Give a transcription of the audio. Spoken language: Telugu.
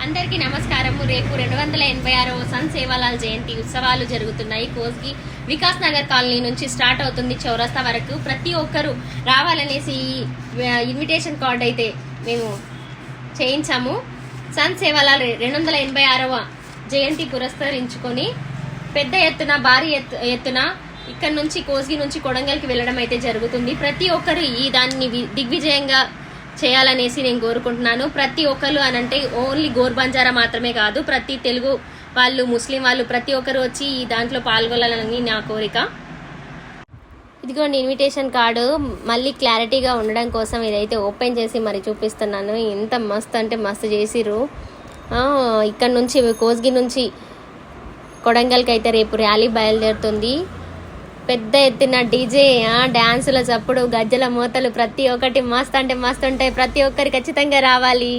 అందరికీ నమస్కారము. రేపు 286వ సంత్ సేవాలాల్ జయంతి ఉత్సవాలు జరుగుతున్నాయి. కోస్గి వికాస్ నగర్ కాలనీ నుంచి స్టార్ట్ అవుతుంది చౌరస్తా వరకు. ప్రతి ఒక్కరూ రావాలనేసి ఇన్విటేషన్ కార్డ్ అయితే మేము చేయించాము. సంత్ సేవాలాల్ 286వ జయంతి పురస్కరించుకొని పెద్ద ఎత్తున భారీ ఎత్తున ఇక్కడ నుంచి కోస్గి నుంచి కొడంగల్కి వెళ్ళడం అయితే జరుగుతుంది. ప్రతి ఒక్కరు ఈ దాన్ని దిగ్విజయంగా చేయాలనేసి నేను కోరుకుంటున్నాను. ప్రతి ఒక్కరు అనంటే ఓన్లీ గోర్ బంజారా మాత్రమే కాదు, ప్రతి తెలుగు వాళ్ళు, ముస్లిం వాళ్ళు ప్రతి ఒక్కరు వచ్చి ఈ దాంట్లో పాల్గొనాలని నా కోరిక. ఇదిగోండి ఇన్విటేషన్ కార్డు. మళ్ళీ క్లారిటీగా ఉండడం కోసం ఇదైతే ఓపెన్ చేసి మరి చూపిస్తున్నాను. ఎంత మస్తు అంటే మస్తు చేసిర్రు. ఇక్కడ నుంచి కోస్గి నుంచి కొడంగల్కి అయితే రేపు ర్యాలీ బయలుదేరుతుంది. పెద్ద ఎత్తున డీజే, డాన్సుల చప్పుడు, గజ్జల మోతలు ప్రతి ఒక్కటి మస్తు అంటే మస్తు ఉంటాయి. ప్రతి ఒక్కరు ఖచ్చితంగా రావాలి.